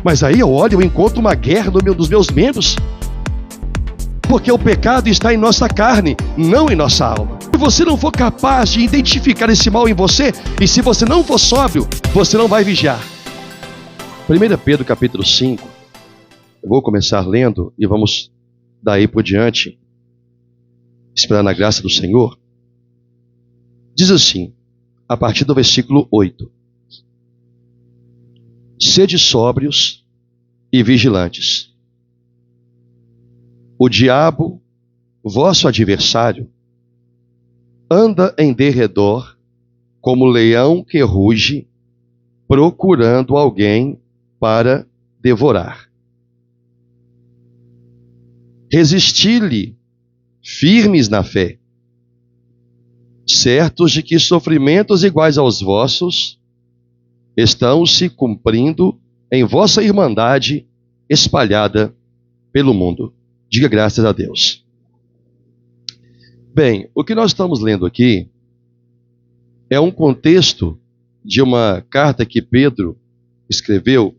Mas aí eu olho e eu encontro uma guerra nos meus membros. Porque o pecado está em nossa carne, não em nossa alma. Se você não for capaz de identificar esse mal em você, e se você não for sóbrio, você não vai vigiar. 1 Pedro capítulo 5, eu vou começar lendo e vamos daí por diante, esperando a graça do Senhor. Diz assim, a partir do versículo 8: Sede sóbrios e vigilantes. O diabo, vosso adversário, anda em derredor como leão que ruge, procurando alguém para devorar. Resisti-lhe, firmes na fé, certos de que sofrimentos iguais aos vossos estão se cumprindo em vossa irmandade espalhada pelo mundo. Diga graças a Deus. Bem, o que nós estamos lendo aqui é um contexto de uma carta que Pedro escreveu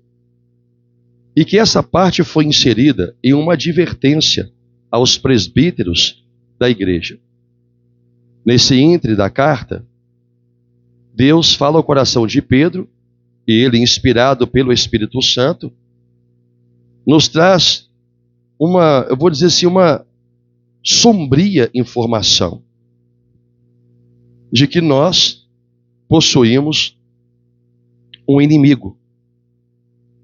e que essa parte foi inserida em uma advertência aos presbíteros da igreja. Nesse íntere da carta, Deus fala ao coração de Pedro e ele, inspirado pelo Espírito Santo, nos traz eu vou dizer assim, uma sombria informação de que nós possuímos um inimigo,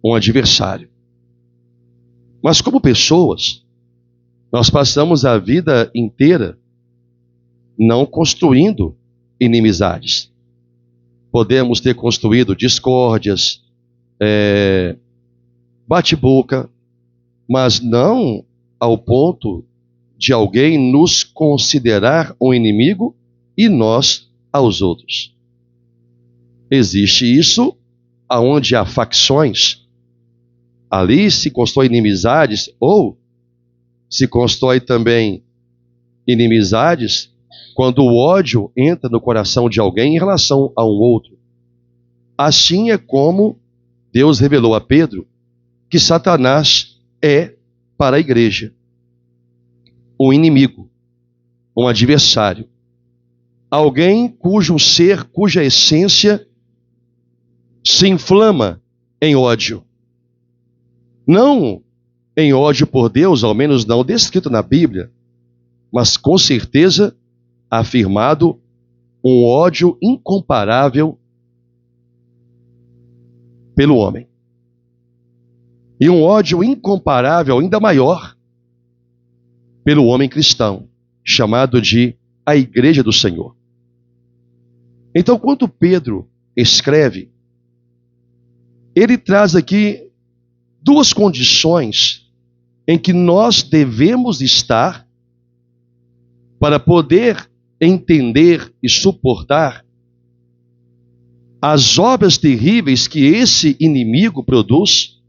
um adversário. Mas como pessoas, nós passamos a vida inteira não construindo inimizades. Podemos ter construído discórdias, bate-boca, mas não ao ponto de alguém nos considerar um inimigo e nós aos outros. Existe isso aonde há facções. Ali se constrói inimizades, ou se constrói também inimizades quando o ódio entra no coração de alguém em relação a um outro. Assim é como Deus revelou a Pedro que Satanás é para a igreja um inimigo, um adversário, alguém cujo ser, cuja essência se inflama em ódio. Não em ódio por Deus, ao menos não descrito na Bíblia, mas com certeza afirmado um ódio incomparável pelo homem. E um ódio incomparável, ainda maior, pelo homem cristão, chamado de a Igreja do Senhor. Então, quando Pedro escreve, ele traz aqui duas condições em que nós devemos estar para poder entender e suportar as obras terríveis que esse inimigo produz,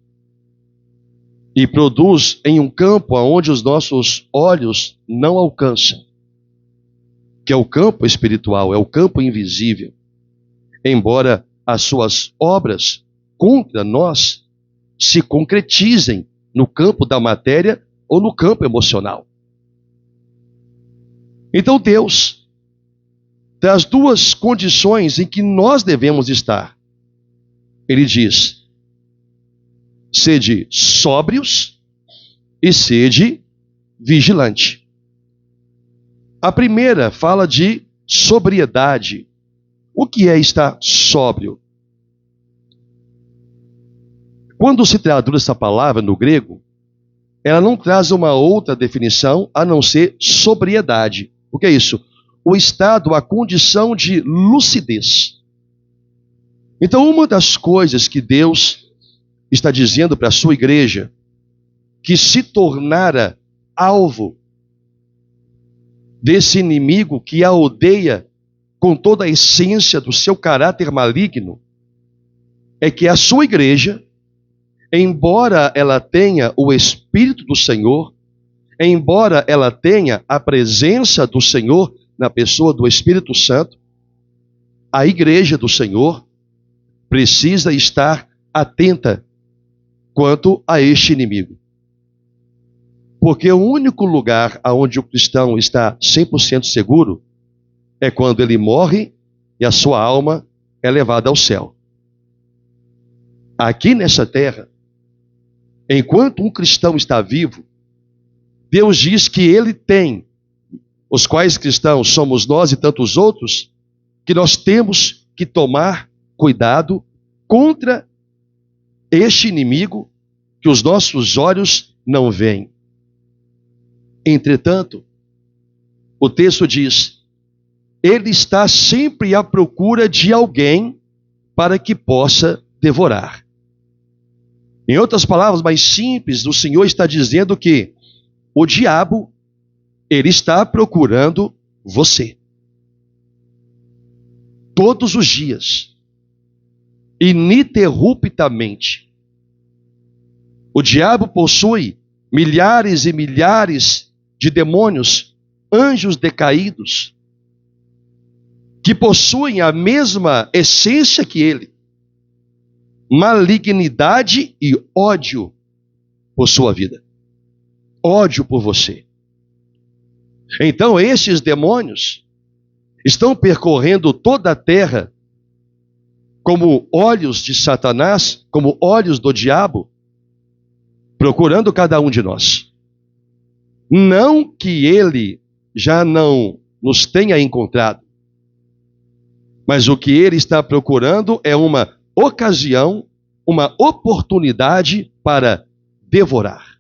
e produz em um campo onde os nossos olhos não alcançam, que é o campo espiritual, é o campo invisível. Embora as suas obras contra nós se concretizem no campo da matéria ou no campo emocional. Então Deus traz duas condições em que nós devemos estar. Ele diz: sede sóbrios e sede vigilante. A primeira fala de sobriedade. O que é estar sóbrio? Quando se traduz essa palavra no grego, ela não traz uma outra definição a não ser sobriedade. O que é isso? O estado, a condição de lucidez. Então, uma das coisas que Deus está dizendo para a sua igreja, que se tornara alvo desse inimigo que a odeia com toda a essência do seu caráter maligno, é que a sua igreja, embora ela tenha o Espírito do Senhor, embora ela tenha a presença do Senhor na pessoa do Espírito Santo, a igreja do Senhor precisa estar atenta quanto a este inimigo. Porque o único lugar onde o cristão está 100% seguro é quando ele morre e a sua alma é levada ao céu. Aqui nessa terra, enquanto um cristão está vivo, Deus diz que ele tem, os quais cristãos somos nós e tantos outros, que nós temos que tomar cuidado contra este inimigo que os nossos olhos não veem. Entretanto, o texto diz, ele está sempre à procura de alguém para que possa devorar. Em outras palavras mais simples, o Senhor está dizendo que o diabo, ele está procurando você. Todos os dias, ininterruptamente. O diabo possui milhares e milhares de demônios, anjos decaídos, que possuem a mesma essência que ele. Malignidade e ódio por sua vida. Ódio por você. Então, esses demônios estão percorrendo toda a terra como olhos de Satanás, como olhos do diabo, procurando cada um de nós. Não que ele já não nos tenha encontrado, mas o que ele está procurando é uma ocasião, uma oportunidade para devorar.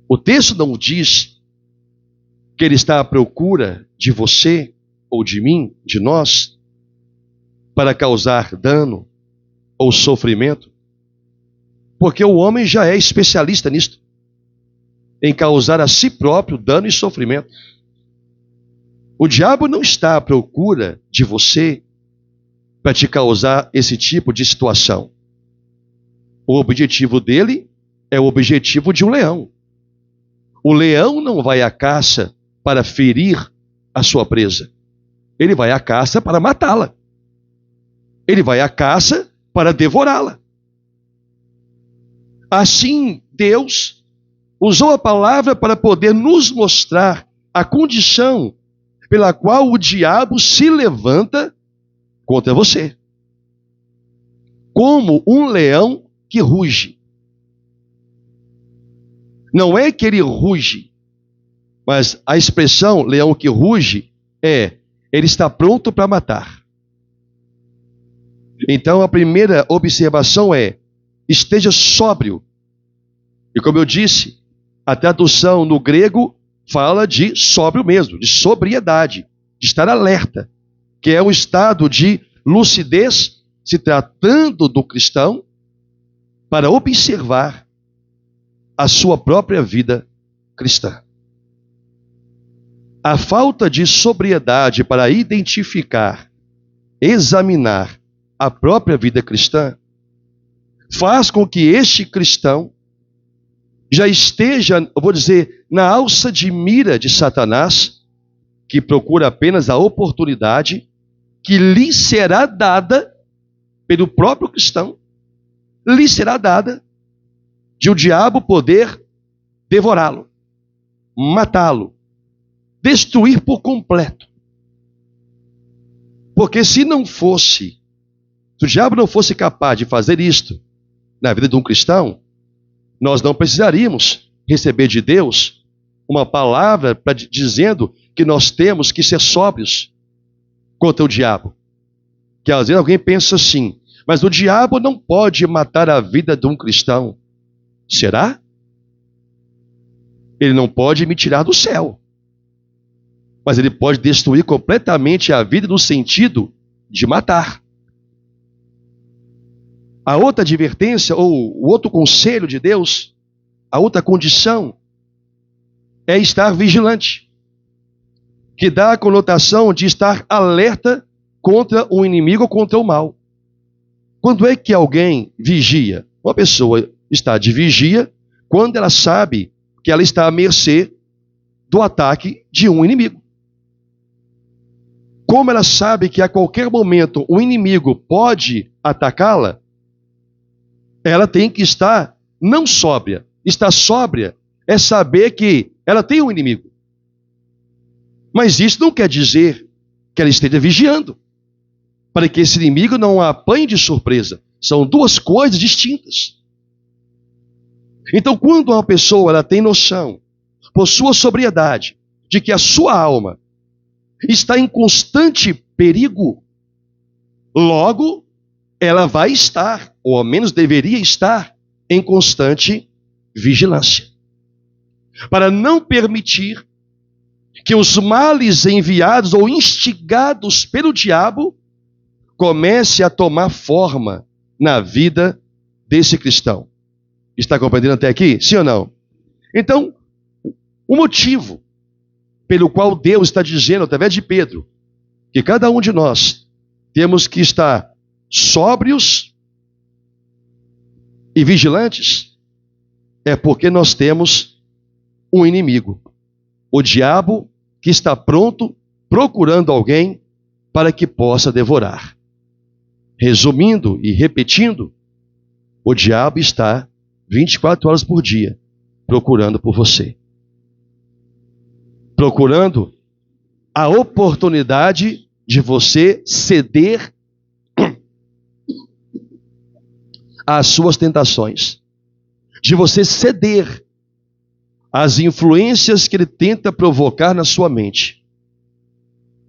O texto não diz que ele está à procura de você ou de mim, de nós, para causar dano ou sofrimento, porque o homem já é especialista nisto, em causar a si próprio dano e sofrimento. O diabo não está à procura de você para te causar esse tipo de situação. O objetivo dele é o objetivo de um leão. O leão não vai à caça para ferir a sua presa. Ele vai à caça para matá-la. Ele vai à caça para devorá-la. Assim, Deus usou a palavra para poder nos mostrar a condição pela qual o diabo se levanta contra você. Como um leão que ruge. Não é que ele ruge, mas a expressão leão que ruge é, ele está pronto para matar. Então a primeira observação é, esteja sóbrio. E como eu disse, a tradução no grego fala de sóbrio mesmo, de sobriedade, de estar alerta, que é um estado de lucidez, se tratando do cristão, para observar a sua própria vida cristã. A falta de sobriedade para identificar, examinar a própria vida cristã, faz com que este cristão já esteja, eu vou dizer, na alça de mira de Satanás, que procura apenas a oportunidade que lhe será dada pelo próprio cristão, lhe será dada de o diabo poder devorá-lo, matá-lo, destruir por completo. Porque se o diabo não fosse capaz de fazer isto na vida de um cristão, nós não precisaríamos receber de Deus uma palavra dizendo que nós temos que ser sóbrios contra o diabo. Que às vezes alguém pensa assim, mas o diabo não pode matar a vida de um cristão. Será? Ele não pode me tirar do céu. Mas ele pode destruir completamente a vida no sentido de matar. A outra advertência, ou o outro conselho de Deus, a outra condição, é estar vigilante, que dá a conotação de estar alerta contra o inimigo ou contra o mal. Quando é que alguém vigia? Uma pessoa está de vigia quando ela sabe que ela está à mercê do ataque de um inimigo. Como ela sabe que a qualquer momento o inimigo pode atacá-la, ela tem que estar não sóbria. Estar sóbria é saber que ela tem um inimigo. Mas isso não quer dizer que ela esteja vigiando, para que esse inimigo não a apanhe de surpresa. São duas coisas distintas. Então, quando uma pessoa ela tem noção, por sua sobriedade, de que a sua alma está em constante perigo, logo ela vai estar, ou ao menos deveria estar, em constante vigilância, para não permitir que os males enviados ou instigados pelo diabo comece a tomar forma na vida desse cristão. Está compreendendo até aqui? Sim ou não? Então, o motivo pelo qual Deus está dizendo, através de Pedro, que cada um de nós temos que estar sóbrios e vigilantes, é porque nós temos um inimigo, o diabo, que está pronto, procurando alguém para que possa devorar. Resumindo e repetindo, o diabo está 24 horas por dia procurando por você. Procurando a oportunidade de você ceder às suas tentações, de você ceder às influências que ele tenta provocar na sua mente.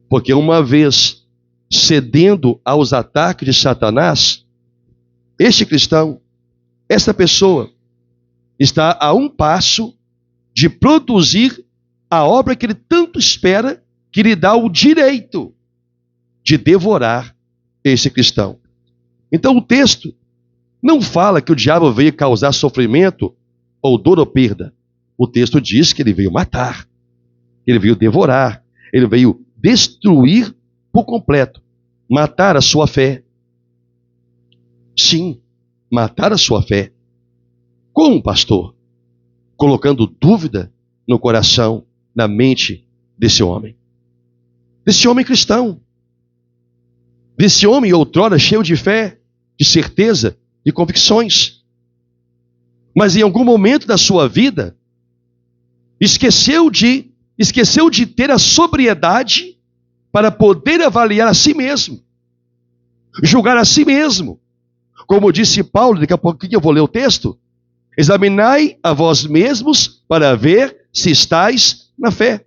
Porque uma vez cedendo aos ataques de Satanás, este cristão, essa pessoa, está a um passo de produzir a obra que ele tanto espera, que lhe dá o direito de devorar esse cristão. Então o texto não fala que o diabo veio causar sofrimento ou dor ou perda. O texto diz que ele veio matar, ele veio devorar, ele veio destruir por completo, matar a sua fé. Sim, matar a sua fé. Como, pastor? Colocando dúvida no coração, na mente desse homem cristão, desse homem outrora cheio de fé, de certeza, de convicções. Mas em algum momento da sua vida, esqueceu de ter a sobriedade para poder avaliar a si mesmo, julgar a si mesmo. Como disse Paulo, daqui a pouquinho eu vou ler o texto, examinai a vós mesmos para ver se estáis na fé.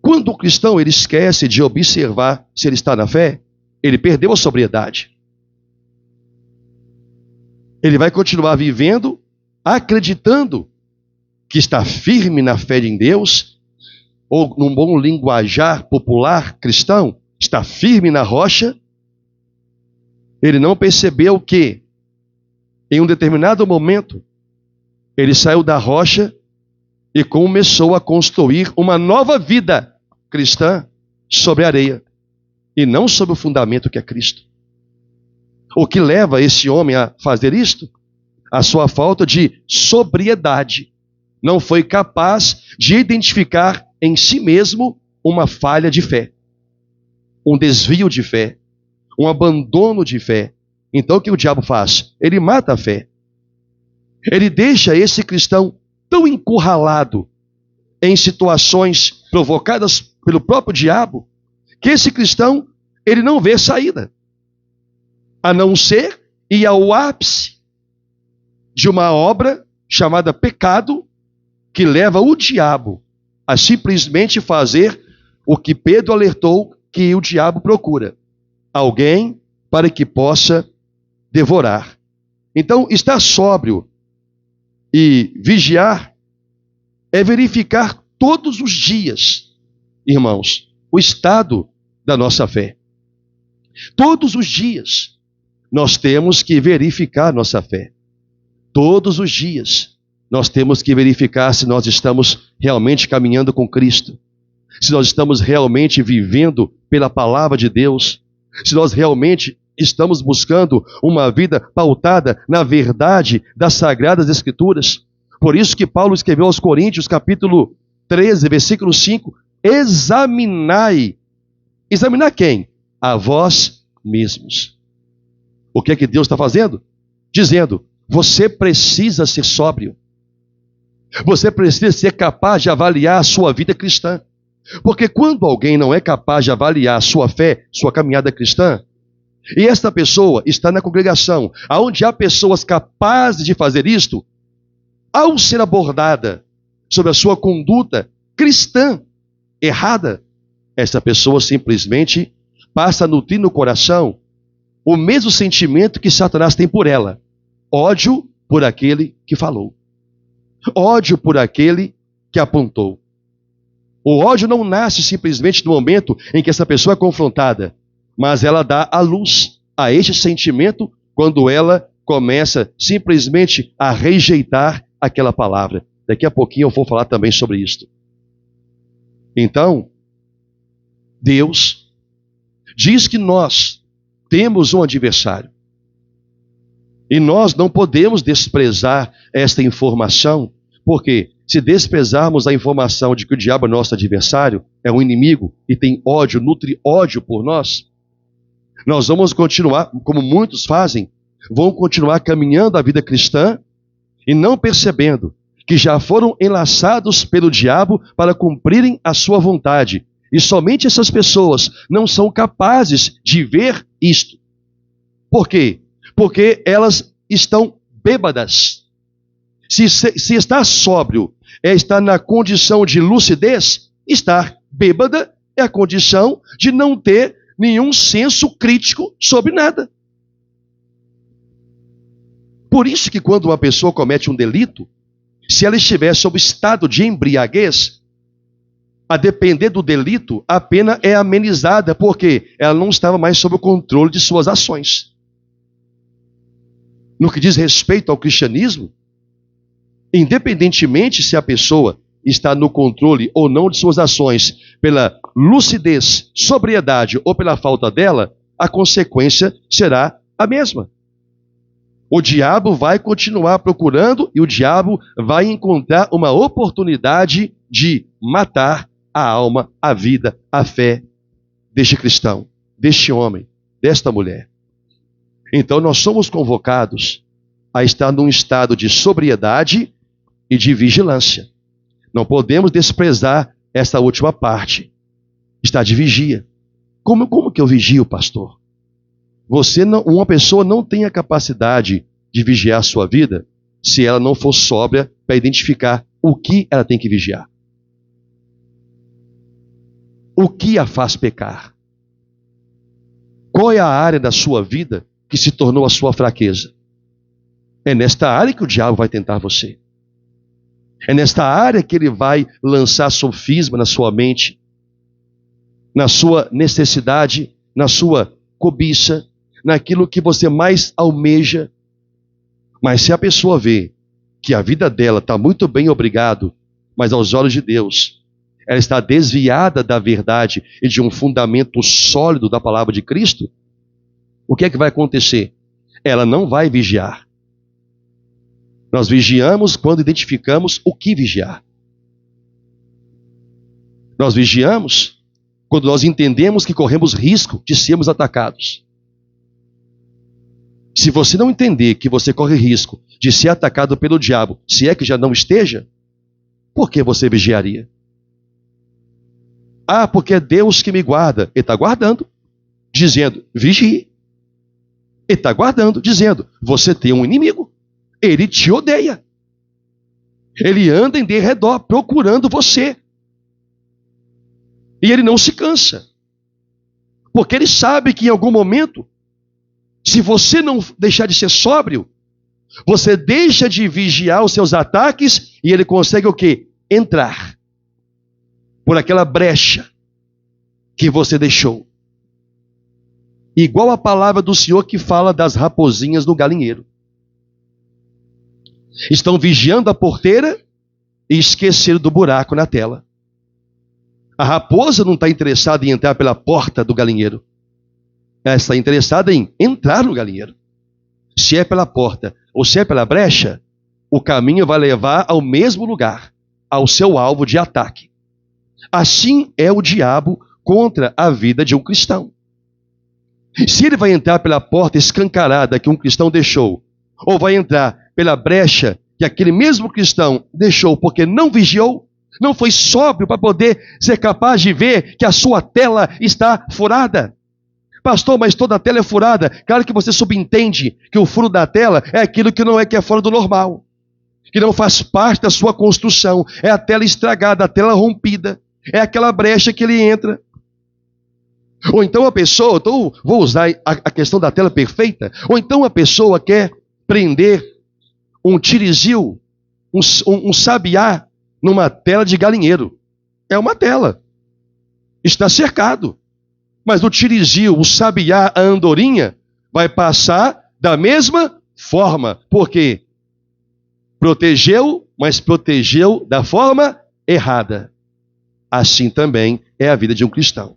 Quando o cristão ele esquece de observar se ele está na fé, ele perdeu a sobriedade. Ele vai continuar vivendo, acreditando que está firme na fé em Deus, ou num bom linguajar popular cristão, está firme na rocha. Ele não percebeu que, em um determinado momento, ele saiu da rocha e começou a construir uma nova vida cristã sobre a areia, e não sobre o fundamento que é Cristo. O que leva esse homem a fazer isto? A sua falta de sobriedade. Não foi capaz de identificar em si mesmo uma falha de fé, um desvio de fé, um abandono de fé. Então o que o diabo faz? Ele mata a fé. Ele deixa esse cristão tão encurralado em situações provocadas pelo próprio diabo, que esse cristão ele não vê saída, a não ser ir ao ápice de uma obra chamada pecado, que leva o diabo a simplesmente fazer o que Pedro alertou que o diabo procura: alguém para que possa devorar. Então, estar sóbrio e vigiar é verificar todos os dias, irmãos, o estado da nossa fé. Todos os dias nós temos que verificar nossa fé. Todos os dias nós temos que verificar se nós estamos realmente caminhando com Cristo, se nós estamos realmente vivendo pela palavra de Deus, se nós realmente estamos buscando uma vida pautada na verdade das Sagradas Escrituras. Por isso que Paulo escreveu aos Coríntios, capítulo 13, versículo 5, examinai. Examinar quem? A vós mesmos. O que é que Deus está fazendo? dizendo: você precisa ser sóbrio. Você precisa ser capaz de avaliar a sua vida cristã. Porque quando alguém não é capaz de avaliar a sua fé, sua caminhada cristã, e esta pessoa está na congregação, onde há pessoas capazes de fazer isto, ao ser abordada sobre a sua conduta cristã errada, essa pessoa simplesmente passa a nutrir no coração o mesmo sentimento que Satanás tem por ela: ódio por aquele que falou, ódio por aquele que apontou. O ódio não nasce simplesmente no momento em que essa pessoa é confrontada, mas ela dá a luz a este sentimento quando ela começa simplesmente a rejeitar aquela palavra. Daqui a pouquinho eu vou falar também sobre isso. Então, Deus diz que nós temos um adversário. E nós não podemos desprezar esta informação, porque se desprezarmos a informação de que o diabo é nosso adversário, é um inimigo e tem ódio, nutre ódio por nós, nós vamos continuar, como muitos fazem, vão continuar caminhando a vida cristã e não percebendo que já foram enlaçados pelo diabo para cumprirem a sua vontade. E somente essas pessoas não são capazes de ver isto. Por quê? Porque elas estão bêbadas. Se estar sóbrio é estar na condição de lucidez, estar bêbada é a condição de não ter nenhum senso crítico sobre nada. Por isso que quando uma pessoa comete um delito, se ela estiver sob estado de embriaguez, a depender do delito, a pena é amenizada, porque ela não estava mais sob o controle de suas ações. No que diz respeito ao cristianismo, independentemente se a pessoa está no controle ou não de suas ações, pela lucidez, sobriedade ou pela falta dela, a consequência será a mesma. O diabo vai continuar procurando e o diabo vai encontrar uma oportunidade de matar a alma, a vida, a fé deste cristão, deste homem, desta mulher. Então nós somos convocados a estar num estado de sobriedade e de vigilância. Não podemos desprezar essa última parte. Está de vigia. Como que eu vigio, pastor? Uma pessoa não tem a capacidade de vigiar a sua vida se ela não for sóbria para identificar o que ela tem que vigiar. O que a faz pecar? Qual é a área da sua vida que se tornou a sua fraqueza? É nesta área que o diabo vai tentar você. É nesta área que ele vai lançar sofisma na sua mente, na sua necessidade, na sua cobiça, naquilo que você mais almeja. Mas se a pessoa vê que a vida dela está muito bem, obrigado, mas aos olhos de Deus, ela está desviada da verdade e de um fundamento sólido da palavra de Cristo, o que é que vai acontecer? Ela não vai vigiar. Nós vigiamos quando identificamos o que vigiar. Nós vigiamos quando nós entendemos que corremos risco de sermos atacados. Se você não entender que você corre risco de ser atacado pelo diabo, se é que já não esteja, por que você vigiaria? Ah, porque é Deus que me guarda. Ele está guardando, dizendo, vigie. Ele está guardando, dizendo, você tem um inimigo. Ele te odeia. Ele anda em derredor, procurando você. E ele não se cansa. Porque ele sabe que em algum momento, se você não deixar de ser sóbrio, você deixa de vigiar os seus ataques e ele consegue o quê? Entrar por aquela brecha que você deixou. Igual a palavra do Senhor que fala das raposinhas no galinheiro. Estão vigiando a porteira e esqueceram do buraco na tela. A raposa não está interessada em entrar pela porta do galinheiro. Ela está interessada em entrar no galinheiro. Se é pela porta ou se é pela brecha, o caminho vai levar ao mesmo lugar, ao seu alvo de ataque. Assim é o diabo contra a vida de um cristão. Se ele vai entrar pela porta escancarada que um cristão deixou, Ou vai entrar pela brecha que aquele mesmo cristão deixou porque não vigiou, não foi sóbrio para poder ser capaz de ver que a sua tela está furada? Pastor, mas toda a tela é furada. Claro que você subentende que o furo da tela é aquilo que é fora do normal, que não faz parte da sua construção. É a tela estragada, a tela rompida. É aquela brecha que ele entra. Ou então a pessoa, então vou usar a questão da tela perfeita, ou então a pessoa quer prender um tirizil, um sabiá, numa tela de galinheiro. É uma tela. Está cercado. Mas o tirizil, o sabiá, a andorinha, vai passar da mesma forma. Por quê? Protegeu, mas protegeu da forma errada. Assim também é a vida de um cristão.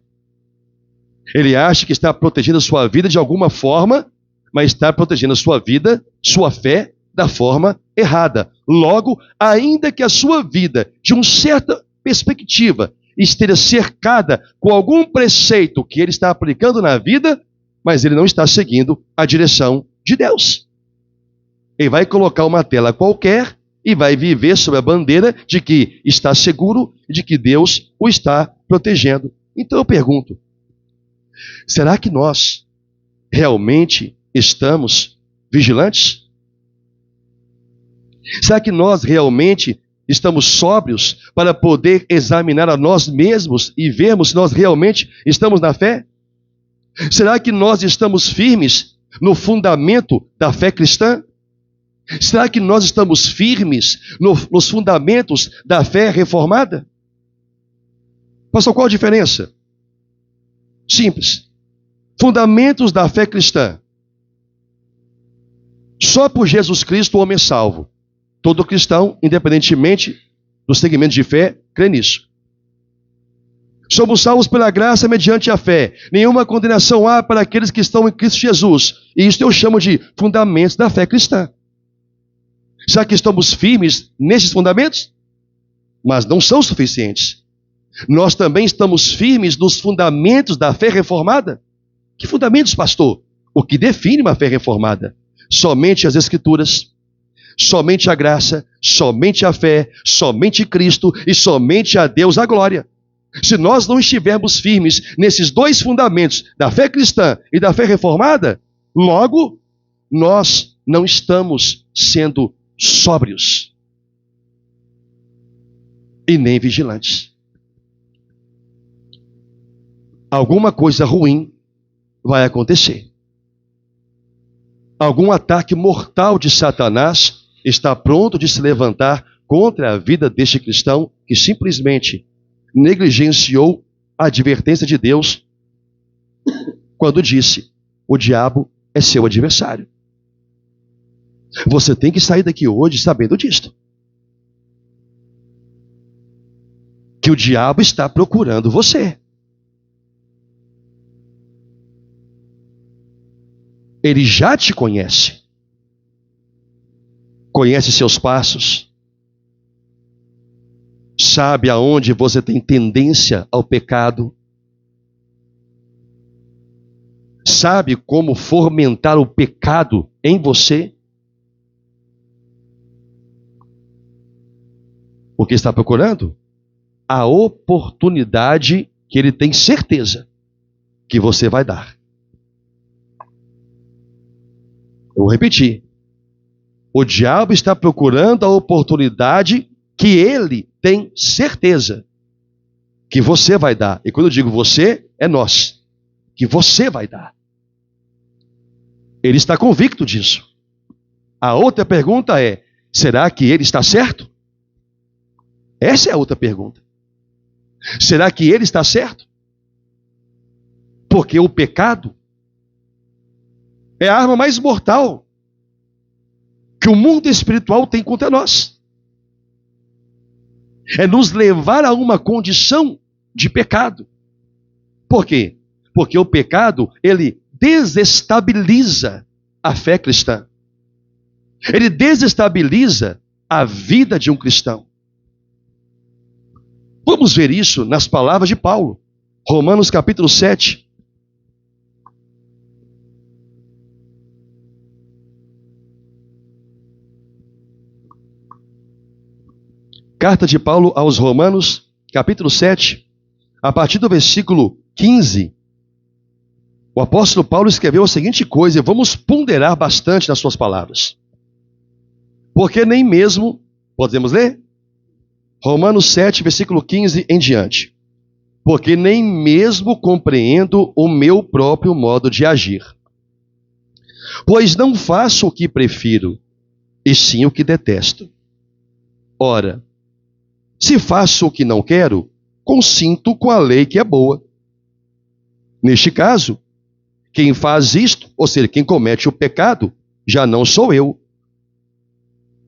Ele acha que está protegendo a sua vida de alguma forma, mas está protegendo a sua vida, sua fé, da forma errada. Logo, ainda que a sua vida, de uma certa perspectiva, esteja cercada com algum preceito que ele está aplicando na vida, mas ele não está seguindo a direção de Deus. Ele vai colocar uma tela qualquer e vai viver sob a bandeira de que está seguro e de que Deus o está protegendo. Então eu pergunto, será que nós realmente estamos vigilantes? Será que nós realmente estamos sóbrios para poder examinar a nós mesmos e vermos se nós realmente estamos na fé? Será que nós estamos firmes no fundamento da fé cristã? Será que nós estamos firmes nos fundamentos da fé reformada? Pastor, qual a diferença? Simples. Fundamentos da fé cristã. Só por Jesus Cristo o homem é salvo. Todo cristão, independentemente do segmento de fé, crê nisso. Somos salvos pela graça mediante a fé. Nenhuma condenação há para aqueles que estão em Cristo Jesus. E isso eu chamo de fundamentos da fé cristã. Será que estamos firmes nesses fundamentos? Mas não são suficientes. Nós também estamos firmes nos fundamentos da fé reformada? Que fundamentos, pastor? O que define uma fé reformada? Somente as Escrituras, somente a graça, somente a fé, somente Cristo e somente a Deus a glória. Se nós não estivermos firmes nesses dois fundamentos, da fé cristã e da fé reformada, logo, nós não estamos sendo sóbrios e nem vigilantes. Alguma coisa ruim vai acontecer. Algum ataque mortal de Satanás está pronto de se levantar contra a vida deste cristão que simplesmente negligenciou a advertência de Deus quando disse: o diabo é seu adversário. Você tem que sair daqui hoje sabendo disto. Que o diabo está procurando você. Ele já te conhece. Conhece seus passos. Sabe aonde você tem tendência ao pecado. Sabe como fomentar o pecado em você. O que está procurando? A oportunidade que ele tem certeza que você vai dar. Eu vou repetir. O diabo está procurando a oportunidade que ele tem certeza que você vai dar. E quando eu digo você, é nós. Que você vai dar. Ele está convicto disso. A outra pergunta é: será que ele está certo? Essa é a outra pergunta. Será que ele está certo? Porque o pecado é a arma mais mortal que o mundo espiritual tem contra nós. É nos levar a uma condição de pecado. Por quê? Porque o pecado, ele desestabiliza a fé cristã. Ele desestabiliza a vida de um cristão. Vamos ver isso nas palavras de Paulo. Romanos capítulo 7. Carta de Paulo aos Romanos, capítulo 7, a partir do versículo 15, o apóstolo Paulo escreveu a seguinte coisa, e vamos ponderar bastante nas suas palavras. Porque nem mesmo, podemos ler? Romanos 7, versículo 15 em diante. Porque nem mesmo compreendo o meu próprio modo de agir. Pois não faço o que prefiro, e sim o que detesto. Ora, se faço o que não quero, consinto com a lei que é boa. Neste caso, quem faz isto, ou seja, quem comete o pecado, já não sou eu.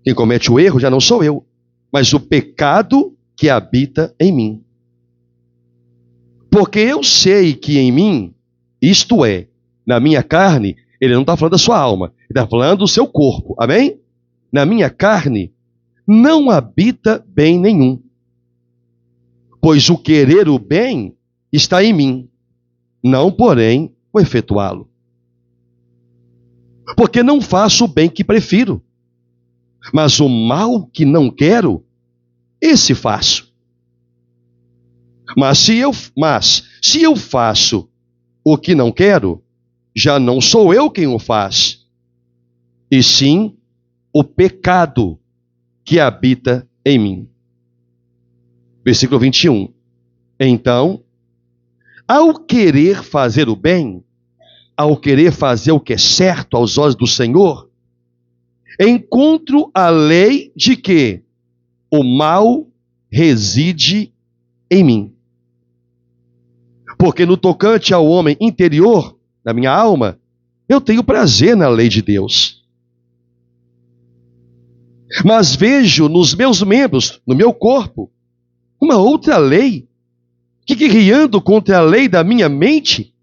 Quem comete o erro já não sou eu, mas o pecado que habita em mim. Porque eu sei que em mim, isto é, na minha carne, ele não está falando da sua alma, ele está falando do seu corpo, amém? Na minha carne, não habita bem nenhum. Pois o querer o bem está em mim, não, porém, o efetuá-lo. Porque não faço o bem que prefiro, mas o mal que não quero, esse faço. Mas se eu faço o que não quero, já não sou eu quem o faz, e sim o pecado que habita em mim. Versículo 21. Então, ao querer fazer o bem, ao querer fazer o que é certo aos olhos do Senhor, encontro a lei de que o mal reside em mim. Porque no tocante ao homem interior, na minha alma, eu tenho prazer na lei de Deus. Mas vejo nos meus membros, no meu corpo, uma outra lei, que guerreando contra a lei da minha mente,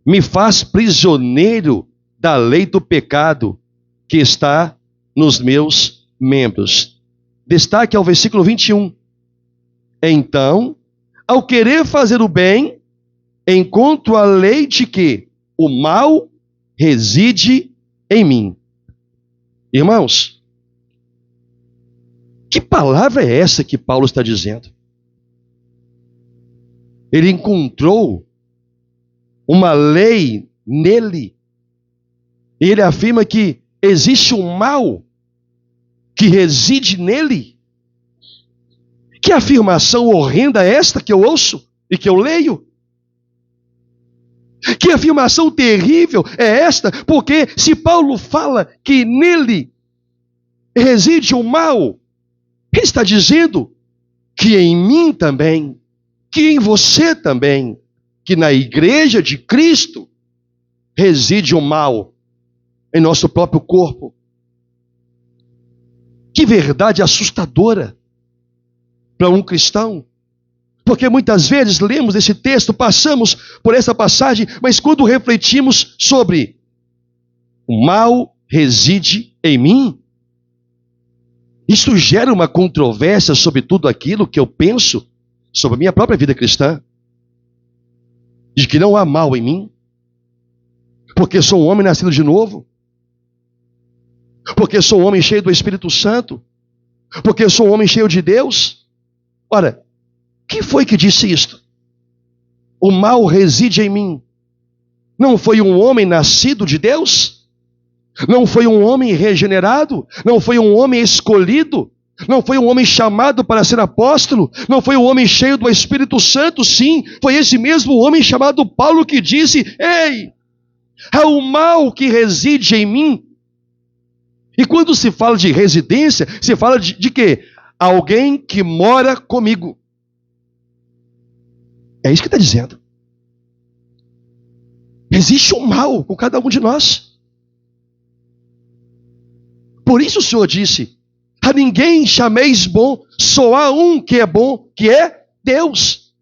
me faz prisioneiro da lei do pecado que está nos meus membros. Destaque ao versículo 21. Então, ao querer fazer o bem, encontro a lei de que o mal reside em mim. Irmãos, que palavra é essa que Paulo está dizendo? Ele encontrou uma lei nele. Ele afirma que existe um mal que reside nele. Que afirmação horrenda é esta que eu ouço e que eu leio? Que afirmação terrível é esta? Porque se Paulo fala que nele reside o mal, ele está dizendo que em mim também, que em você também, que na igreja de Cristo reside o mal em nosso próprio corpo. Que verdade assustadora para um cristão. Porque muitas vezes lemos esse texto, passamos por essa passagem, mas quando refletimos sobre o mal reside em mim, isso gera uma controvérsia sobre tudo aquilo que eu penso sobre a minha própria vida cristã. De que não há mal em mim, porque sou um homem nascido de novo, porque sou um homem cheio do Espírito Santo, porque sou um homem cheio de Deus. Ora, quem foi que disse isto? O mal reside em mim. Não foi um homem nascido de Deus? Não foi um homem regenerado? Não foi um homem escolhido? Não foi um homem chamado para ser apóstolo? Não foi um homem cheio do Espírito Santo? Sim, foi esse mesmo homem chamado Paulo que disse: ei, há o mal que reside em mim. E quando se fala de residência, se fala de quê? Alguém que mora comigo. É isso que está dizendo. Existe um mal com cada um de nós. Por isso o Senhor disse: a ninguém chameis bom, só há um que é bom, que é Deus.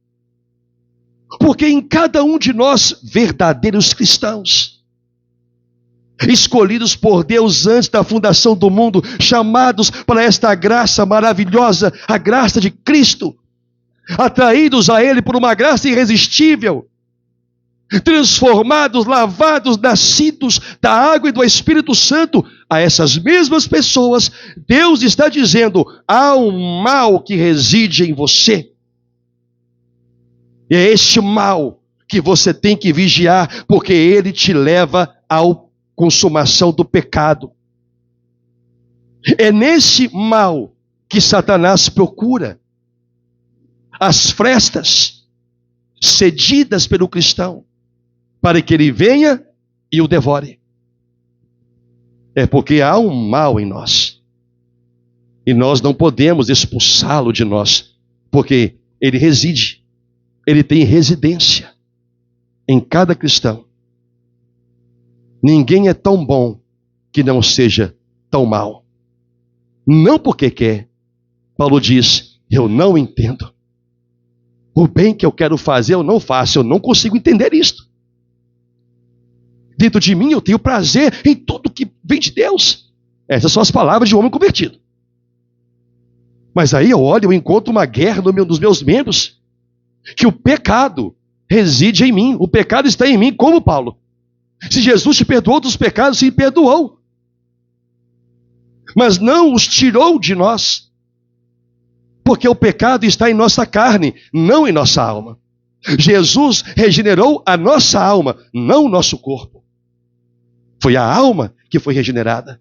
Porque em cada um de nós, verdadeiros cristãos, escolhidos por Deus antes da fundação do mundo, chamados para esta graça maravilhosa, a graça de Cristo, atraídos a Ele por uma graça irresistível, transformados, lavados, nascidos da água e do Espírito Santo, a essas mesmas pessoas, Deus está dizendo: há um mal que reside em você. E é este mal que você tem que vigiar, porque ele te leva à consumação do pecado. É nesse mal que Satanás procura as frestas cedidas pelo cristão, para que ele venha e o devore. É porque há um mal em nós. E nós não podemos expulsá-lo de nós, porque ele reside, ele tem residência em cada cristão. Ninguém é tão bom que não seja tão mal. Não porque quer. Paulo diz: eu não entendo. O bem que eu quero fazer eu não faço, eu não consigo entender isto. Dentro de mim eu tenho prazer em tudo que vem de Deus. Essas são as palavras de um homem convertido. Mas aí eu olho e encontro uma guerra nos meus membros, que o pecado reside em mim, o pecado está em mim, como Paulo. Se Jesus te perdoou dos pecados, se perdoou, mas não os tirou de nós, porque o pecado está em nossa carne, não em nossa alma. Jesus regenerou a nossa alma, não o nosso corpo. Foi a alma que foi regenerada.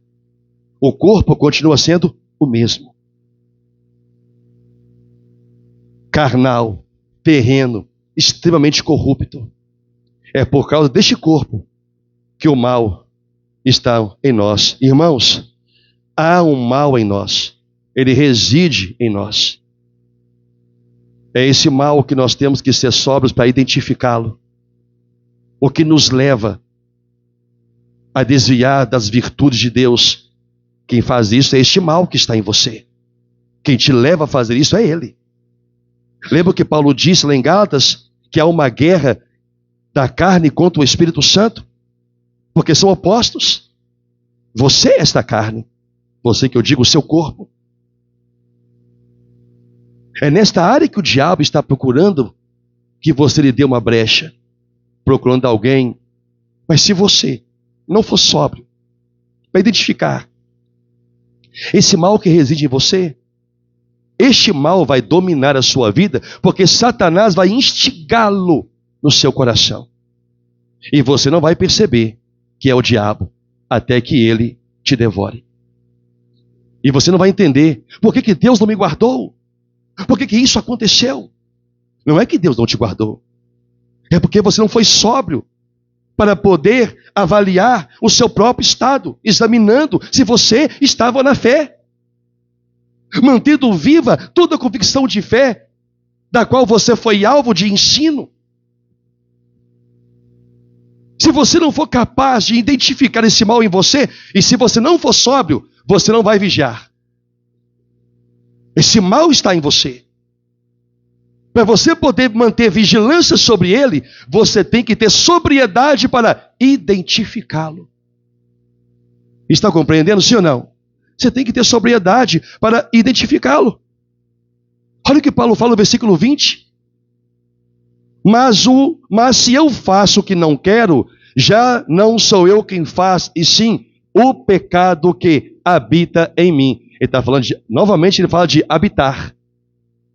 O corpo continua sendo o mesmo. Carnal, terreno, extremamente corrupto. É por causa deste corpo que o mal está em nós. Irmãos, há um mal em nós. Ele reside em nós. É esse mal que nós temos que ser sóbrios para identificá-lo. O que nos leva a desviar das virtudes de Deus. Quem faz isso é este mal que está em você. Quem te leva a fazer isso é ele. Lembra que Paulo disse lá em Gálatas que há uma guerra da carne contra o Espírito Santo? Porque são opostos. Você é esta carne. Você que eu digo, o seu corpo. É nesta área que o diabo está procurando que você lhe dê uma brecha. Procurando alguém. Mas se você não for sóbrio para identificar esse mal que reside em você, este mal vai dominar a sua vida, porque Satanás vai instigá-lo no seu coração. E você não vai perceber que é o diabo, até que ele te devore. E você não vai entender, por que Deus não me guardou? Por que isso aconteceu? Não é que Deus não te guardou. É porque você não foi sóbrio para poder avaliar o seu próprio estado, examinando se você estava na fé. Mantendo viva toda a convicção de fé, da qual você foi alvo de ensino. Se você não for capaz de identificar esse mal em você, e se você não for sóbrio, você não vai vigiar. Esse mal está em você. Para você poder manter vigilância sobre ele, você tem que ter sobriedade para identificá-lo. Está compreendendo, sim ou não? Você tem que ter sobriedade para identificá-lo. Olha o que Paulo fala no versículo 20. Mas se eu faço o que não quero, já não sou eu quem faz, e sim o pecado que habita em mim. Ele está falando novamente ele fala de habitar.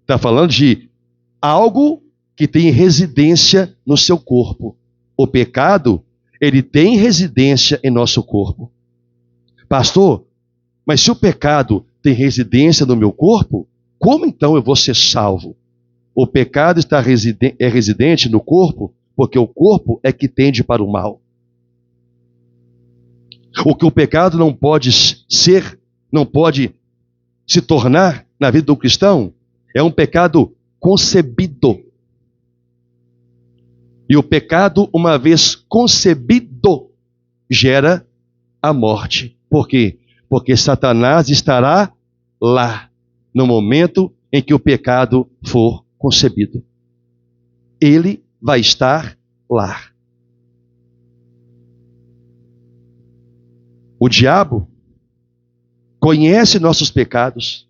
Está falando de algo que tem residência no seu corpo. O pecado, ele tem residência em nosso corpo. Pastor, mas se o pecado tem residência no meu corpo, como então eu vou ser salvo? O pecado é residente no corpo, porque o corpo é que tende para o mal. O que o pecado não pode ser, não pode se tornar na vida do cristão, é um pecado concebido. E o pecado, uma vez concebido, gera a morte. Por quê? Porque Satanás estará lá, no momento em que o pecado for concebido. Ele vai estar lá. O diabo conhece nossos pecados.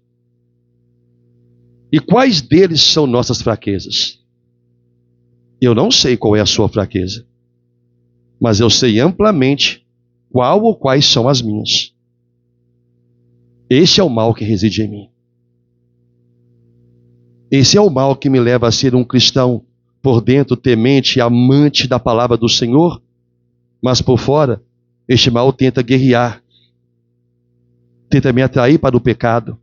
E quais deles são nossas fraquezas? Eu não sei qual é a sua fraqueza. mas eu sei amplamente qual ou quais são as minhas. Esse é o mal que reside em mim. Esse é o mal que me leva a ser um cristão por dentro, temente e amante da palavra do Senhor, mas por fora, este mal tenta guerrear, tenta me atrair para o pecado.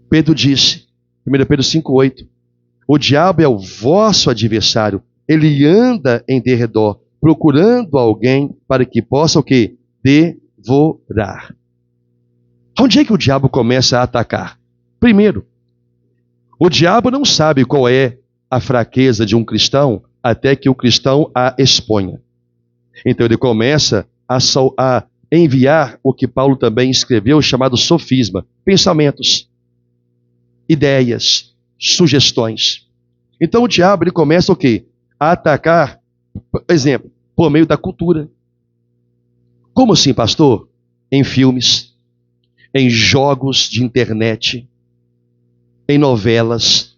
Pedro disse, 1 Pedro 5,8, o diabo é o vosso adversário, ele anda em derredor, procurando alguém para que possa o quê? Devorar. Onde é que o diabo começa a atacar? Primeiro, o diabo não sabe qual é a fraqueza de um cristão até que o cristão a exponha. Então ele começa a enviar o que Paulo também escreveu, chamado sofisma, pensamentos, ideias, sugestões. Então o diabo ele começa o quê? A atacar, por exemplo, por meio da cultura. Como assim, pastor? Em filmes, em jogos de internet, em novelas.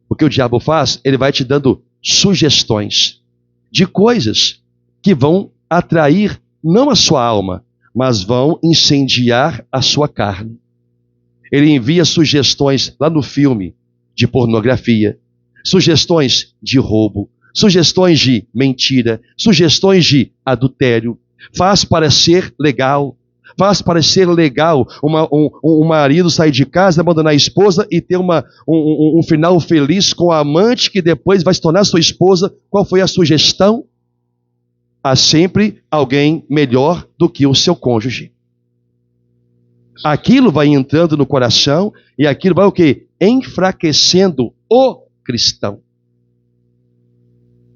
O que o diabo faz? Ele vai te dando sugestões de coisas que vão atrair não a sua alma, mas vão incendiar a sua carne. Ele envia sugestões lá no filme de pornografia, sugestões de roubo, sugestões de mentira, sugestões de adultério. Faz parecer legal. Faz parecer legal um marido sair de casa, abandonar a esposa e ter um final feliz com a amante que depois vai se tornar sua esposa. Qual foi a sugestão? Há sempre alguém melhor do que o seu cônjuge. Aquilo vai entrando no coração e aquilo vai o quê? Enfraquecendo o cristão.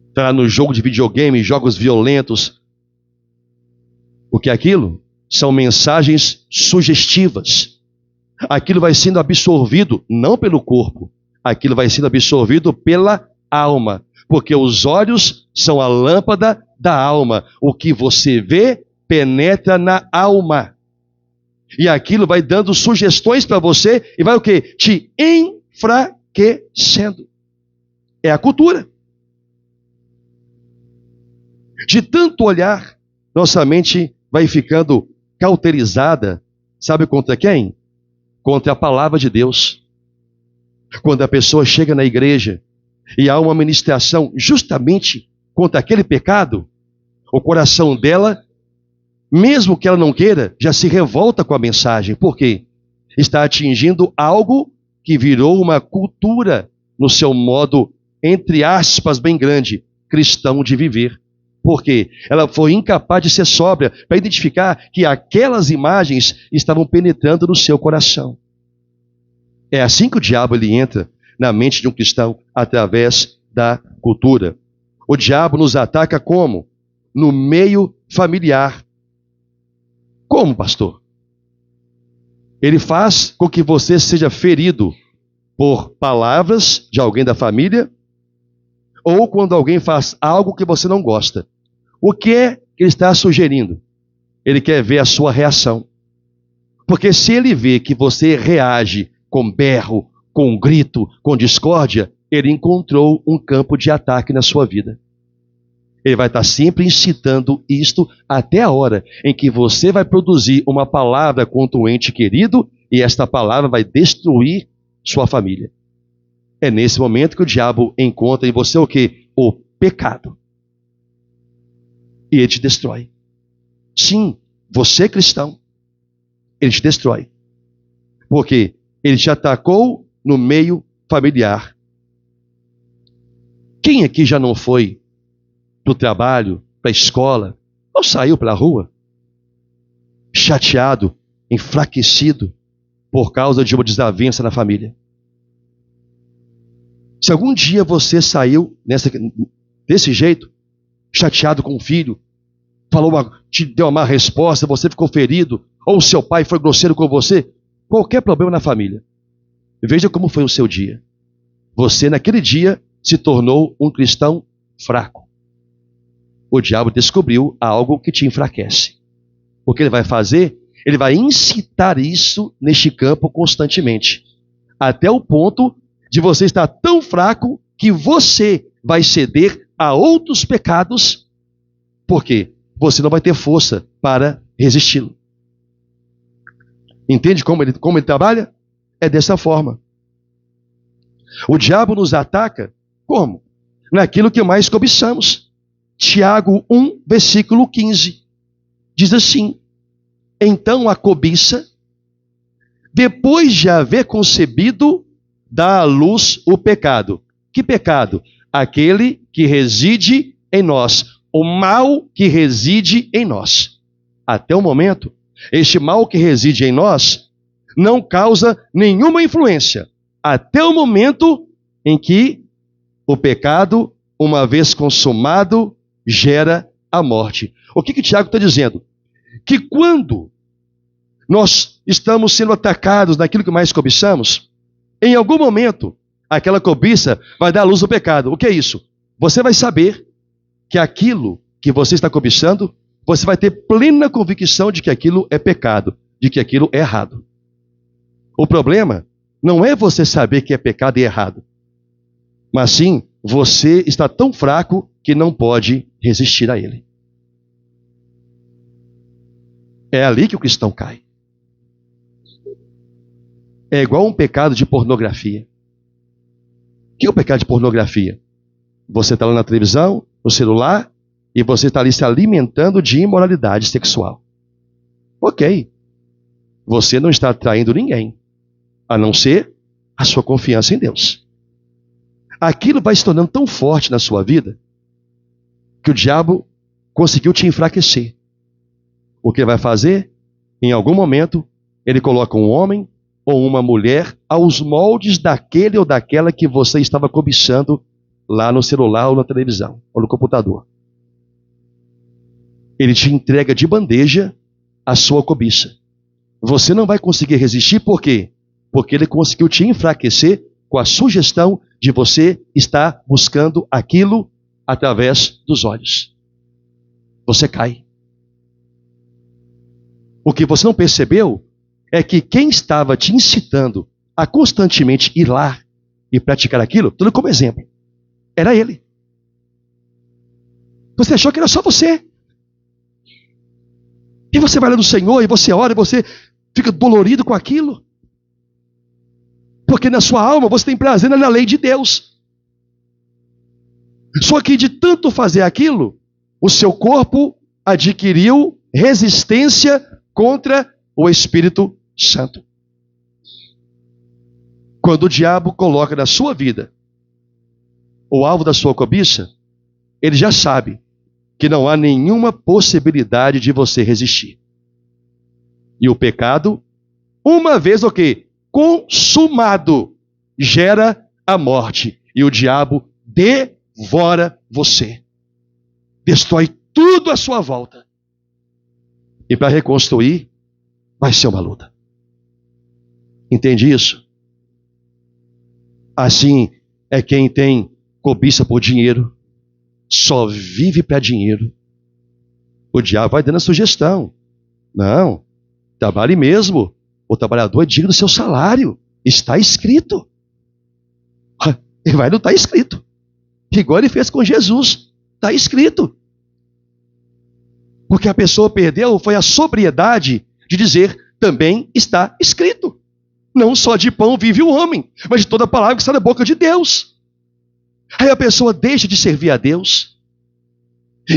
Está no jogo de videogame, jogos violentos. O que é aquilo? São mensagens sugestivas. Aquilo vai sendo absorvido, não pelo corpo, aquilo vai sendo absorvido pela alma, porque os olhos são a lâmpada da alma. O que você vê penetra na alma. E aquilo vai dando sugestões para você e vai o quê? Te enfraquecendo. É a cultura. De tanto olhar, nossa mente vai ficando cauterizada, sabe contra quem? Contra a palavra de Deus. Quando a pessoa chega na igreja e há uma ministração justamente contra aquele pecado, o coração dela, mesmo que ela não queira, já se revolta com a mensagem. Por quê? Está atingindo algo que virou uma cultura no seu modo, entre aspas, bem grande, cristão de viver. Porque ela foi incapaz de ser sóbria para identificar que aquelas imagens estavam penetrando no seu coração. É assim que o diabo ele entra na mente de um cristão, através da cultura. O diabo nos ataca como? No meio familiar. Como, pastor? Ele faz com que você seja ferido por palavras de alguém da família, ou quando alguém faz algo que você não gosta. O que é que ele está sugerindo? Ele quer ver a sua reação. Porque se ele vê que você reage com berro, com grito, com discórdia, ele encontrou um campo de ataque na sua vida. Ele vai estar sempre incitando isto até a hora em que você vai produzir uma palavra contra um ente querido e esta palavra vai destruir sua família. É nesse momento que o diabo encontra em você o quê? O pecado. E ele te destrói. Sim, você é cristão, ele te destrói. Porque ele te atacou no meio familiar. Quem aqui já não foi para o trabalho, para a escola, ou saiu para a rua, chateado, enfraquecido, por causa de uma desavença na família? Se algum dia você saiu desse jeito, chateado com o filho, te deu uma má resposta, você ficou ferido, ou seu pai foi grosseiro com você, qualquer problema na família, veja como foi o seu dia. Você naquele dia se tornou um cristão fraco. O diabo descobriu algo que te enfraquece. O que ele vai fazer? Ele vai incitar isso neste campo constantemente, até o ponto de você estar tão fraco que você vai ceder a outros pecados, porque você não vai ter força para resisti-lo. Entende como ele trabalha? É dessa forma. O diabo nos ataca como? Naquilo que mais cobiçamos. Tiago 1, versículo 15. Diz assim: então a cobiça, depois de haver concebido, dá à luz o pecado. Que pecado? Aquele que reside em nós. O mal que reside em nós. Até o momento, este mal que reside em nós não causa nenhuma influência. Até o momento em que o pecado, uma vez consumado, gera a morte. O que Tiago está dizendo? Que quando nós estamos sendo atacados naquilo que mais cobiçamos, em algum momento, aquela cobiça vai dar à luz ao pecado. O que é isso? Você vai saber que aquilo que você está cobiçando, você vai ter plena convicção de que aquilo é pecado, de que aquilo é errado. O problema não é você saber que é pecado e errado, mas sim você está tão fraco que não pode resistir a ele. É ali que o cristão cai. É igual um pecado de pornografia. O que é o pecado de pornografia? Você está lá na televisão, no celular, e você está ali se alimentando de imoralidade sexual. Ok. Você não está atraindo ninguém, a não ser a sua confiança em Deus. Aquilo vai se tornando tão forte na sua vida que o diabo conseguiu te enfraquecer. O que ele vai fazer? Em algum momento, ele coloca um homem ou uma mulher aos moldes daquele ou daquela que você estava cobiçando lá no celular ou na televisão ou no computador. Ele te entrega de bandeja a sua cobiça. Você não vai conseguir resistir, por quê? Porque ele conseguiu te enfraquecer com a sugestão de você estar buscando aquilo através dos olhos. Você cai. O que você não percebeu é que quem estava te incitando a constantemente ir lá e praticar aquilo, tudo como exemplo, era ele. Você achou que era só você. E você vai lá no Senhor, e você ora, e você fica dolorido com aquilo. Porque na sua alma você tem prazer na lei de Deus. Só que de tanto fazer aquilo, o seu corpo adquiriu resistência contra o Espírito Santo. Quando o diabo coloca na sua vida o alvo da sua cobiça, ele já sabe que não há nenhuma possibilidade de você resistir. E o pecado, uma vez o quê? Consumado, gera a morte. E o diabo devora você. Destrói tudo à sua volta. E para reconstruir, vai ser uma luta. Entende isso? Assim é quem tem cobiça por dinheiro, só vive para dinheiro. O diabo vai dando a sugestão. Não, trabalhe mesmo. O trabalhador é digno do seu salário. Está escrito. Ele vai não estar escrito. Igual ele fez com Jesus. Está escrito. Porque a pessoa perdeu foi a sobriedade de dizer, também está escrito. Não só de pão vive o homem, mas de toda palavra que está da boca de Deus. Aí a pessoa deixa de servir a Deus,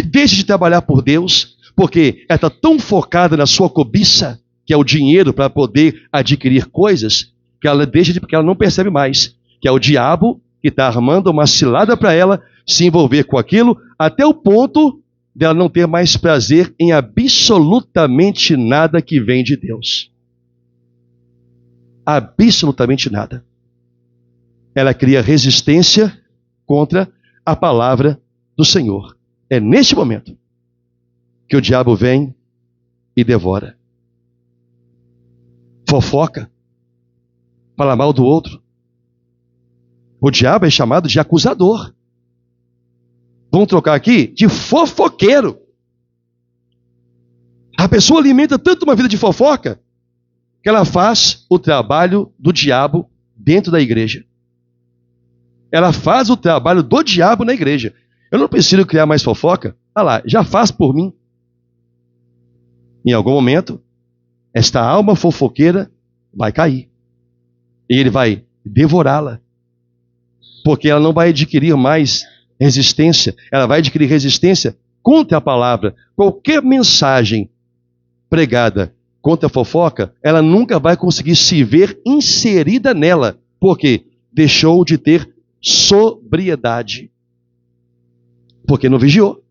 deixa de trabalhar por Deus, porque ela está tão focada na sua cobiça, que é o dinheiro para poder adquirir coisas, que ela deixa porque ela não percebe mais, que é o diabo que está armando uma cilada para ela se envolver com aquilo, até o ponto dela não ter mais prazer em absolutamente nada que vem de Deus. Absolutamente nada. Ela cria resistência contra a palavra do Senhor. É neste momento que o diabo vem e devora. Fofoca, fala mal do outro. O diabo é chamado de acusador. Vamos trocar aqui de fofoqueiro. A pessoa alimenta tanto uma vida de fofoca que ela faz o trabalho do diabo dentro da igreja. Ela faz o trabalho do diabo na igreja. Eu não preciso criar mais fofoca. Olha lá, já faz por mim. Em algum momento, esta alma fofoqueira vai cair. E ele vai devorá-la. Porque ela não vai adquirir mais resistência. Ela vai adquirir resistência contra a palavra. Qualquer mensagem pregada contra a fofoca, ela nunca vai conseguir se ver inserida nela. Porque deixou de ter sobriedade. Porque não vigiou.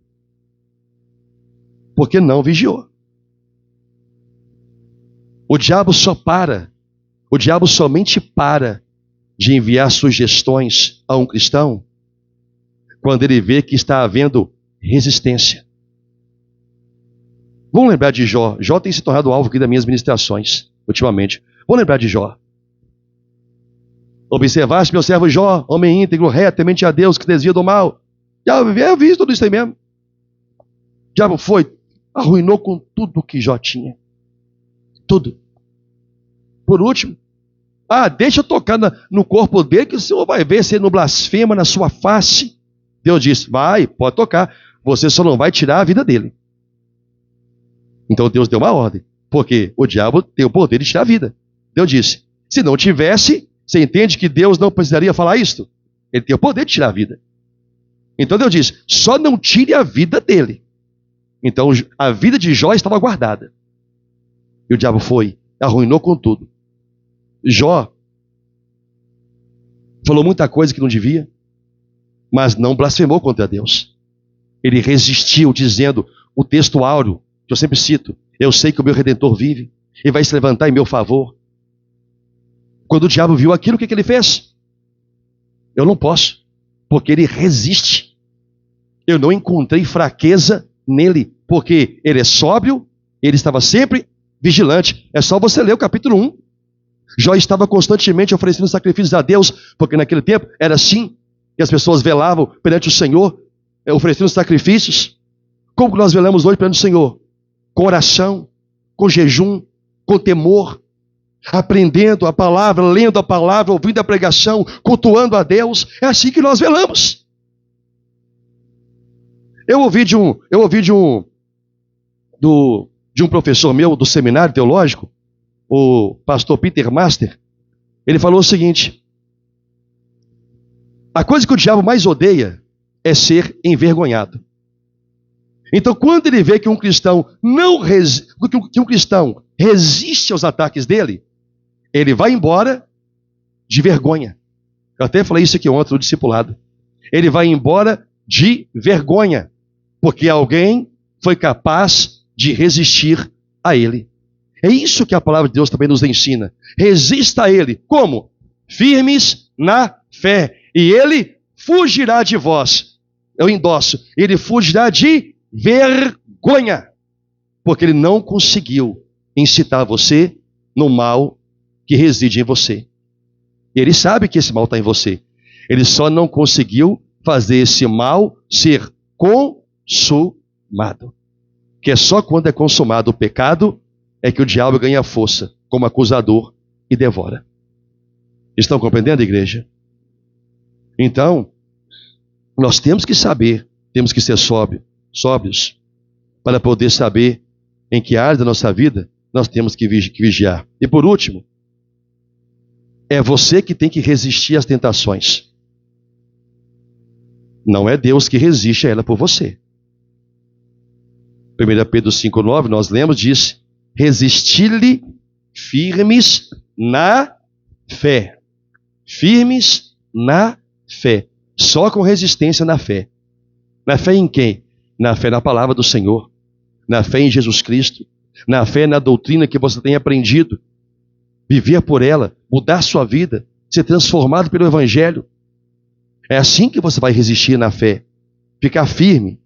Porque não vigiou. O diabo somente para de enviar sugestões a um cristão quando ele vê que está havendo resistência. Vamos lembrar de Jó. Jó tem se tornado alvo aqui das minhas ministrações ultimamente. Vamos lembrar de Jó. Observaste meu servo Jó, homem íntegro, reto, temente a Deus, que desvia do mal. Já vi tudo isso aí mesmo. O diabo foi, arruinou com tudo que Jó tinha. Tudo. Por último, deixa eu tocar no corpo dele, que o Senhor vai ver se ele não blasfema na sua face. Deus disse, pode tocar, você só não vai tirar a vida dele. Então Deus deu uma ordem, porque o diabo tem o poder de tirar a vida. Deus disse, se não tivesse, você entende que Deus não precisaria falar isto? Ele tem o poder de tirar a vida. Então Deus disse, só não tire a vida dele. Então a vida de Jó estava guardada. E o diabo foi, arruinou com tudo. Jó falou muita coisa que não devia, mas não blasfemou contra Deus. Ele resistiu, dizendo, o texto áureo, que eu sempre cito, eu sei que o meu Redentor vive, e vai se levantar em meu favor. Quando o diabo viu aquilo, o que ele fez? Eu não posso, porque ele resiste. Eu não encontrei fraqueza nele, porque ele é sóbrio, ele estava sempre vigilante. É só você ler o capítulo 1. Jó estava constantemente oferecendo sacrifícios a Deus, porque naquele tempo era assim que as pessoas velavam perante o Senhor, oferecendo sacrifícios. Como nós velamos hoje perante o Senhor? Com oração, com jejum, com temor, aprendendo a palavra, lendo a palavra, ouvindo a pregação, cultuando a Deus. É assim que nós velamos. Eu ouvi de um professor meu do seminário teológico, o pastor Peter Master. Ele falou o seguinte: a coisa que o diabo mais odeia é ser envergonhado. Então, quando ele vê que um cristão que um cristão resiste aos ataques dele, ele vai embora de vergonha. Eu até falei isso aqui ontem no discipulado. Ele vai embora de vergonha, porque alguém foi capaz de resistir a ele. É isso que a palavra de Deus também nos ensina. Resista a ele. Como? Firmes na fé. E ele fugirá de vós. Eu endosso. Ele fugirá de vergonha. Porque ele não conseguiu incitar você no mal que reside em você. E ele sabe que esse mal está em você. Ele só não conseguiu fazer esse mal ser consumado. Que é só quando é consumado o pecado é que o diabo ganha força como acusador e devora. Estão compreendendo, igreja? Então, nós temos que saber, temos que ser sóbrios, para poder saber em que área da nossa vida nós temos que vigiar. E por último, é você que tem que resistir às tentações. Não é Deus que resiste a ela por você. 1 Pedro 5,9, nós lemos, diz: resisti-lhe firmes na fé. Firmes na fé. Só com resistência na fé. Na fé em quem? Na fé na palavra do Senhor. Na fé em Jesus Cristo. Na fé na doutrina que você tem aprendido. Viver por ela, mudar sua vida, ser transformado pelo Evangelho. É assim que você vai resistir na fé. Ficar firme.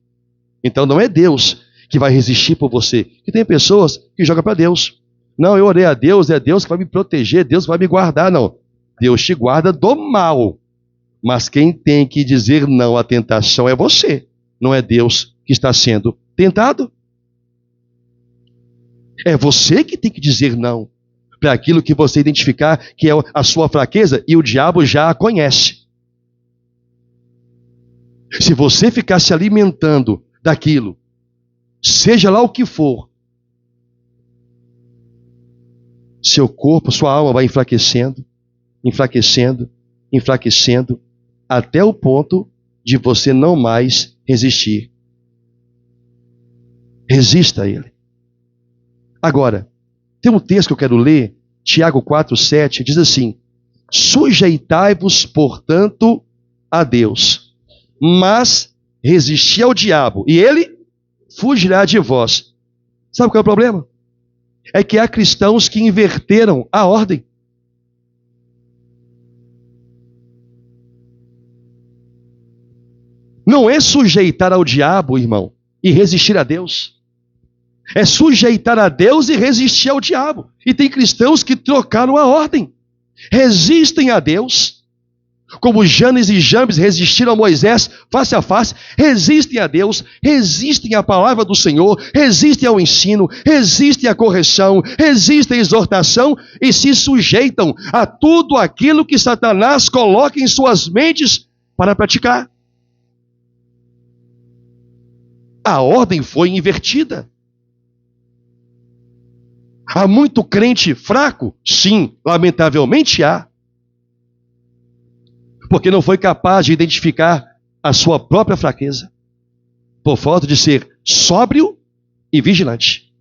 Então não é Deus que vai resistir por você. E tem pessoas que jogam para Deus. Não, eu orei a Deus, é Deus que vai me proteger, Deus vai me guardar. Não, Deus te guarda do mal. Mas quem tem que dizer não à tentação é você. Não é Deus que está sendo tentado. É você que tem que dizer não para aquilo que você identificar que é a sua fraqueza, e o diabo já a conhece. Se você ficar se alimentando daquilo, seja lá o que for, seu corpo, sua alma vai enfraquecendo, enfraquecendo, enfraquecendo, até o ponto de você não mais resistir. Resista a ele. Agora, tem um texto que eu quero ler, Tiago 4:7, diz assim: sujeitai-vos, portanto, a Deus, mas resisti ao diabo, e ele fugirá de vós. Sabe qual é o problema? É que há cristãos que inverteram a ordem. Não é sujeitar ao diabo, irmão, e resistir a Deus. É sujeitar a Deus e resistir ao diabo. E tem cristãos que trocaram a ordem. Resistem a Deus, como Janes e Jambes resistiram a Moisés face a face, resistem a Deus, resistem à palavra do Senhor, resistem ao ensino, resistem à correção, resistem à exortação e se sujeitam a tudo aquilo que Satanás coloca em suas mentes para praticar. A ordem foi invertida. Há muito crente fraco? Sim, lamentavelmente há. Porque não foi capaz de identificar a sua própria fraqueza, por falta de ser sóbrio e vigilante.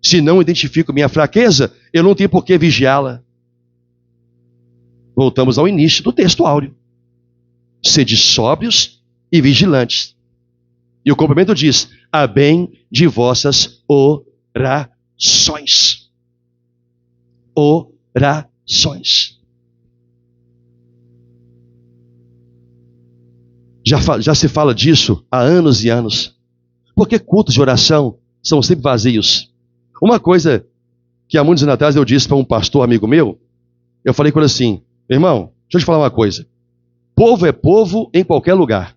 Se não identifico minha fraqueza, eu não tenho por que vigiá-la. Voltamos ao início do texto áureo. Sede sóbrios e vigilantes. E o complemento diz: a bem de vossas orações. Orações. Já se fala disso há anos e anos. Porque cultos de oração são sempre vazios. Uma coisa que há muitos anos atrás eu disse para um pastor amigo meu, eu falei com ele assim: irmão, deixa eu te falar uma coisa. Povo é povo em qualquer lugar.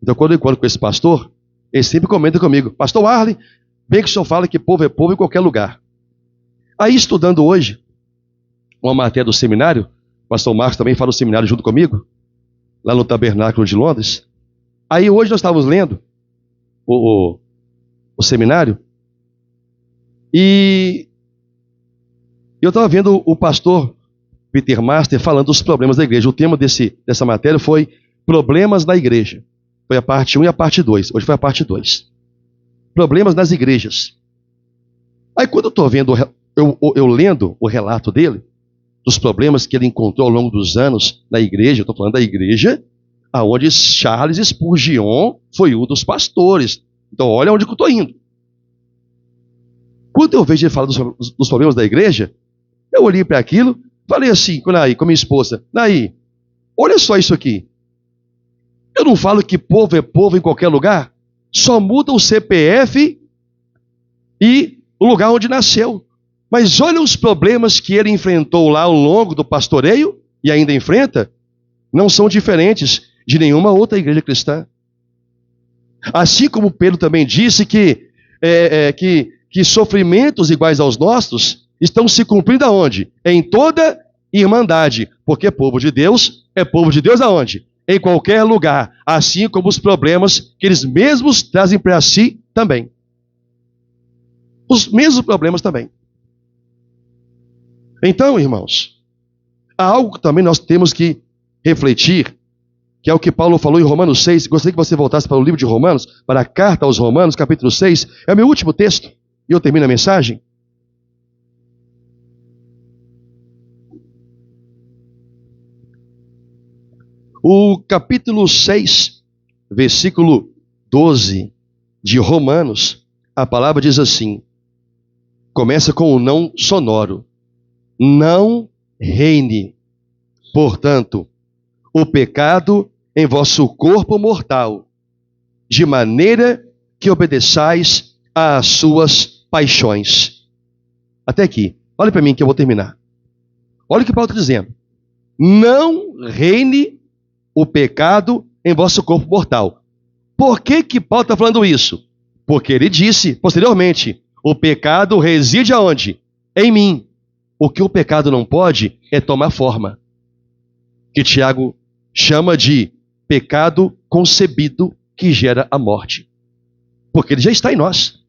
Então quando eu encontro com esse pastor, ele sempre comenta comigo: pastor Arley, bem que o senhor fala que povo é povo em qualquer lugar. Aí estudando hoje uma matéria do seminário, o pastor Marcos também fala do seminário junto comigo, lá no Tabernáculo de Londres. Aí hoje nós estávamos lendo o seminário e eu estava vendo o pastor Peter Master falando dos problemas da igreja. O tema dessa matéria foi problemas na igreja. Foi a parte 1 e a parte 2. Hoje foi a parte 2. Problemas nas igrejas. Aí quando eu estou vendo, eu lendo o relato dele, dos problemas que ele encontrou ao longo dos anos na igreja, eu estou falando da igreja aonde Charles Spurgeon foi um dos pastores. Então olha onde que eu estou indo. Quando eu vejo ele falar dos problemas da igreja, eu olhei para aquilo, falei assim com a minha esposa: Naí, olha só isso aqui. Eu não falo que povo é povo em qualquer lugar? Só muda o CPF e o lugar onde nasceu. Mas olha os problemas que ele enfrentou lá ao longo do pastoreio e ainda enfrenta, não são diferentes de nenhuma outra igreja cristã. Assim como Pedro também disse que sofrimentos iguais aos nossos estão se cumprindo aonde? Em toda irmandade. Porque povo de Deus é povo de Deus aonde? Em qualquer lugar. Assim como os problemas que eles mesmos trazem para si também. Os mesmos problemas também. Então, irmãos, há algo que também nós temos que refletir, que é o que Paulo falou em Romanos 6. Gostaria que você voltasse para o livro de Romanos, para a carta aos Romanos, capítulo 6. É o meu último texto, e eu termino a mensagem. O capítulo 6, versículo 12 de Romanos, a palavra diz assim, começa com o não sonoro. Não reine, portanto, o pecado em vosso corpo mortal, de maneira que obedeçais às suas paixões. Até aqui. Olha para mim que eu vou terminar. Olha o que Paulo está dizendo. Não reine o pecado em vosso corpo mortal. Por que Paulo está falando isso? Porque ele disse, posteriormente, o pecado reside aonde? Em mim. O que o pecado não pode é tomar forma. Que Tiago chama de pecado concebido que gera a morte. Porque ele já está em nós.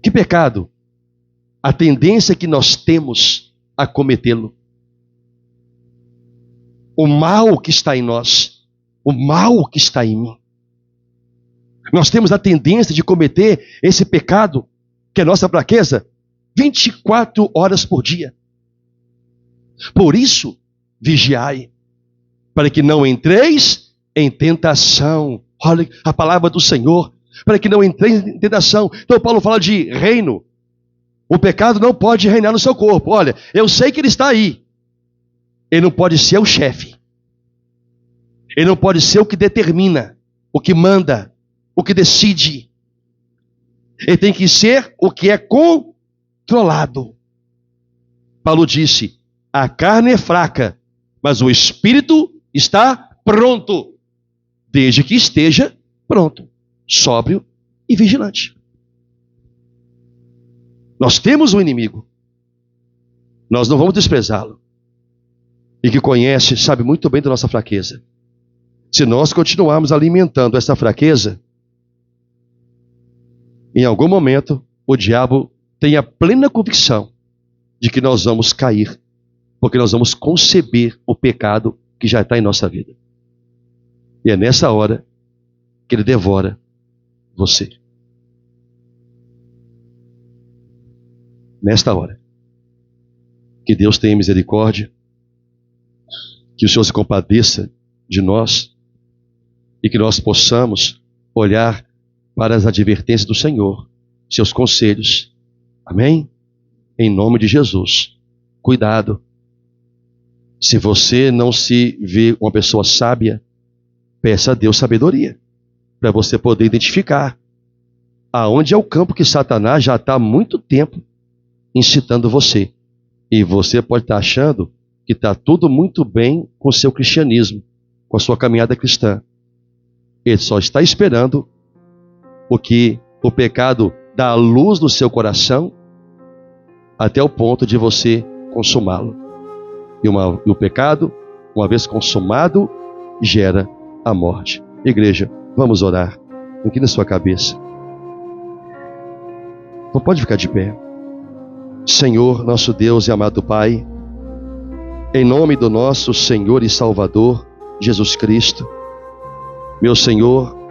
Que pecado? A tendência que nós temos a cometê-lo. O mal que está em nós. O mal que está em mim. Nós temos a tendência de cometer esse pecado, que é nossa fraqueza, 24 horas por dia. Por isso, vigiai, para que não entreis em tentação. Olha a palavra do Senhor, para que não entreis em tentação. Então Paulo fala de reino. O pecado não pode reinar no seu corpo. Olha, eu sei que ele está aí. Ele não pode ser o chefe. Ele não pode ser o que determina, o que manda, o que decide. Ele tem que ser o que é controlado. Paulo disse, a carne é fraca, mas o espírito está pronto, desde que esteja pronto, sóbrio e vigilante. Nós temos um inimigo, nós não vamos desprezá-lo, e que conhece, sabe muito bem da nossa fraqueza. Se nós continuarmos alimentando essa fraqueza, em algum momento o diabo tem a plena convicção de que nós vamos cair, porque nós vamos conceber o pecado que já está em nossa vida. E é nessa hora que ele devora você. Nesta hora. Que Deus tenha misericórdia, que o Senhor se compadeça de nós e que nós possamos olhar para as advertências do Senhor, seus conselhos. Amém? Em nome de Jesus. Cuidado. Se você não se vê uma pessoa sábia, peça a Deus sabedoria, para você poder identificar aonde é o campo que Satanás já está há muito tempo incitando você. E você pode estar achando que está tudo muito bem com o seu cristianismo, com a sua caminhada cristã. Ele só está esperando o pecado dá a luz no seu coração até o ponto de você consumá-lo. E o pecado, uma vez consumado, gera a morte. Igreja, vamos orar. Inclina sua cabeça. Não pode ficar de pé. Senhor, nosso Deus e amado Pai, em nome do nosso Senhor e Salvador, Jesus Cristo, meu Senhor,